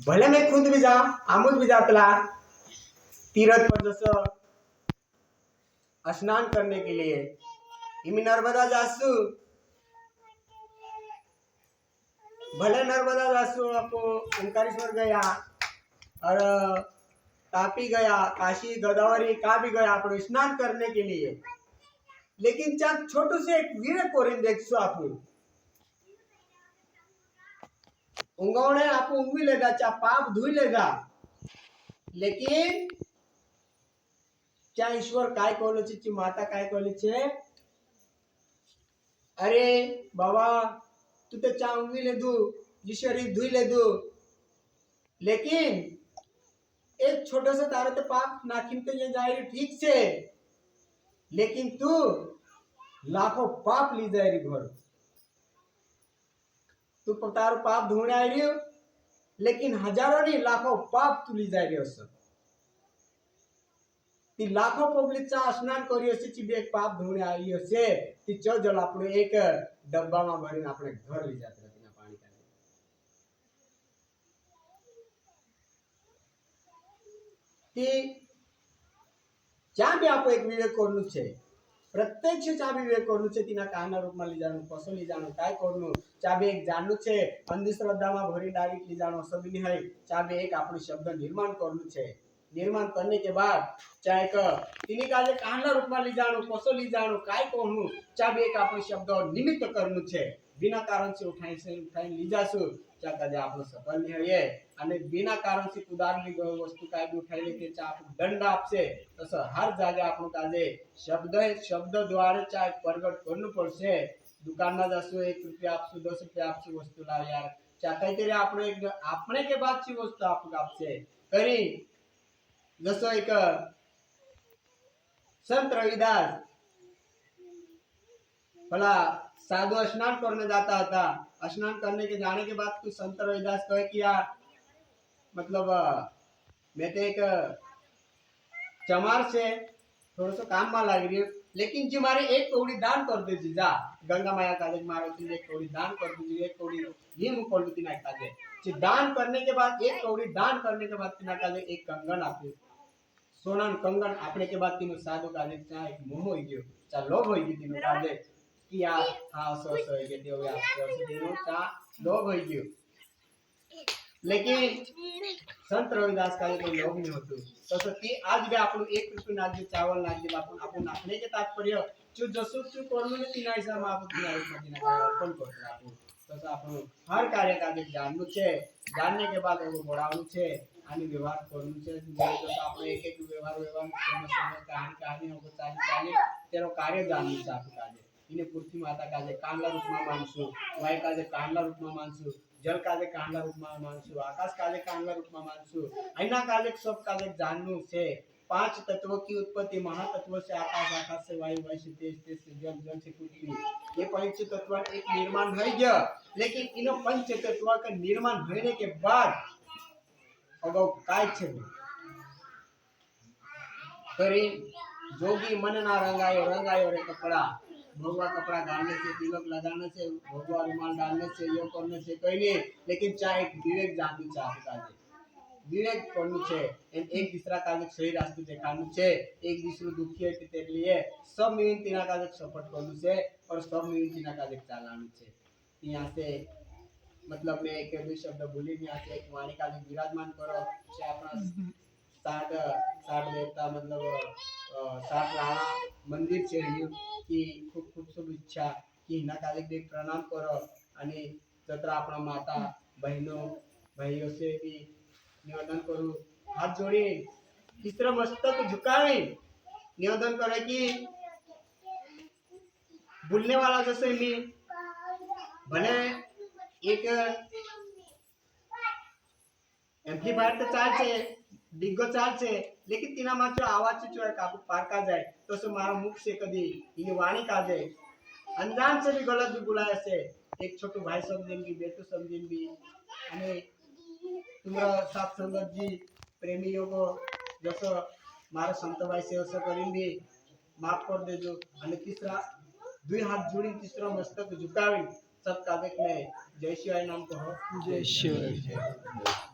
भले मैं खुद भी जा आमुद भी जातला तीरथ पर जसं स्नान करने के लिए इमी नर्मदा जासू भले नर्मदा जासू आपको ओंकारेश्वर गया और तापी गया काशी गोदावरी का भी गया आप स्नान करने के लिए लेकिन चाहे छोटू से एक वीर कोरिन देखो आप उंगवणे आप उंगवी लेगा चाहे पाप धुई लेगा लेकिन क्या ईश्वर काय कहलो छे माता काय कहली छे अरे बाबा तू तो चा उंगवी ले दू जी शरीर धुई ले दू लेकिन एक छोटा सा तारे तो पाप नाखिन तो ये जाए ठीक से लेकिन तू लाखों पाप ली जाए घर तू तारो पाप धोने आई रही लेकिन हजारों नहीं लाखों पाप तू ली जाए रही ती लाखों पब्लिक चा स्नान करी हશે ची एक पाप धोने आई हશે ती जल આપણે એક ડબ્બામાં ભરીને આપણે ઘર લઈ જાત રતીના પાણી કાઢી ती જ્યાં બી આપણે એક વિવેક કરવું છે प्रत्यक्ष चा बी विवेक करવું છે તેના કાના રૂપમાં લઈ જાણું કસો લઈ જાણું काय કરવું ચા બી એક જાણવું છે અંધશ્રદ્ધામાં ભરી ડાયરેક્ટ લઈ જાણું सब नहीं है चा बी एक આપણું શબ્દ निर्माण करવું છે निर्माण करने के बाद चाहे तिनी काजे कांडला रूप में ली जाणु कसो ली जाणु काय कहूं चाहे एक आपनो शब्द निमित्त करनु छे बिना कारण से उठाई ली जासु चा काजे आपनो सफल नहीं होये अने बिना कारण से उदार ली गयो वस्तु काय भी उठाई ले के चा आप दंड आपसे तस हर जागे आपनो काजे शब्द द्वारा चाहे प्रगट करनु पड़शे दुकान में जासु 1 रुपया आपसु 10 रुपया आपसु वस्तु लाव यार चा कई तेरे आपनो एक आपने के बाद ची वस्तु आपको आपसे करी जसो एक संत रविदास भला साधु स्नान करने जाता था स्नान करने के जाने के बाद कुछ संत रविदास कहे कि यार मतलब मैं तो एक चमार से थोड़ा सा काम में लग रही हूँ लेकिन जी मारे एक कौड़ी दान कर दीजिए जा गंगा माया काले मारे एक कौड़ी दान कर दीजिए एक कौड़ी ये मुकोल तीना काले दान करने के बाद एक कौड़ी दान करने के बाद तीना काले एक कंगन आपे सोना कंगन आपने के बाद तीनों साधु काले चा एक मोह होई गयो चा लोभ होई गयो तीनों काले कि यार हां सो होई गयो देव यार सो तीनों चा लोभ होई गयो लेकिन संत रविदास काले कोई लोभ नहीं होतो तो सती आज भी आपन 1 रुपया नाजी चावल नाजी आपन नाखने के तात्पर्य जो जसो जो करनो ने तीना हिसाब आप तीना मदीना अर्पण करतो आपन तो आपन हर कार्य काजे जाननु छे जानने के बाद वो बढ़ावनु छे आणि व्यवहार करून छे जसं आपण एक एक व्यवहार समस्या कहानी होको चाली तेरो कार्य जानू छे आप काजे इने पृथ्वी माता काजे कांडला रूप में मानसु वायु काजे कांडला रूप में मानसु जल काजे कांडला रूप में मानसु आकाश काजे कांडला रूप में मानसु ऐना काजे सब काजे जानू छे 5 तत्वों की उत्पत्ति महातत्व से आकाश आकाश से वायु वायु से तेज तेज से जल जल से पृथ्वी ये पंच तत्व एक निर्माण हो गया लेकिन इनो पंच तत्व का निर्माण होने के बाद अगो काय छे करी जोगी मन ना रंगायो रे कपड़ा भगवा कपड़ा डालने से तिलक लगाने से भगवा रुमाल डालने से यो करने से कोई नहीं लेकिन चाहे विवेक जानू चाहता है विवेक करनु छे एक दूसरा काजे सही रास्ते देखानु छे एक दूसरो दुखी है तेरे लिए सब मिलन तीना काजे सपोर्ट करनु छे और सब मिलन तीना काजे चालानु छे यहां से मतलब मैं एक दो शब्द बोली नहीं आते एक वाणी का विराजमान करो से अपना साठ देवता मतलब 60 राणा मंदिर છે कि खूब खूब शुभ इच्छा कि हिना काले देख प्रणाम करो आणि जत्रा अपना माता बहनों भाइयों से भी निवेदन करूं हाथ जोड़ी तीसरा मस्तक झुकावे निवेदन करे कि बोलने वाला जैसे भी भले एक एम्प्लीफायर तो चाल छे डिग्गो चाल छे लेकिन तीना मात्र आवाज जो है काबू पार का जाए तो से मारा मुख से कदी इनी वाणी का जाए अनजान से भी गलत भी बुलाए से एक छोटू भाई समझेन की बेटू समझेन भी अने तुम्हारा साथ संगत जी प्रेमियों को जैसे मारा संत भाई से ऐसा करीन भी माफ कर देजो अने तीसरा दुई हाथ जोड़ी तीसरा मस्तक झुकावी सब कागज में जय शिवाय नाम को हो जय शिवाय।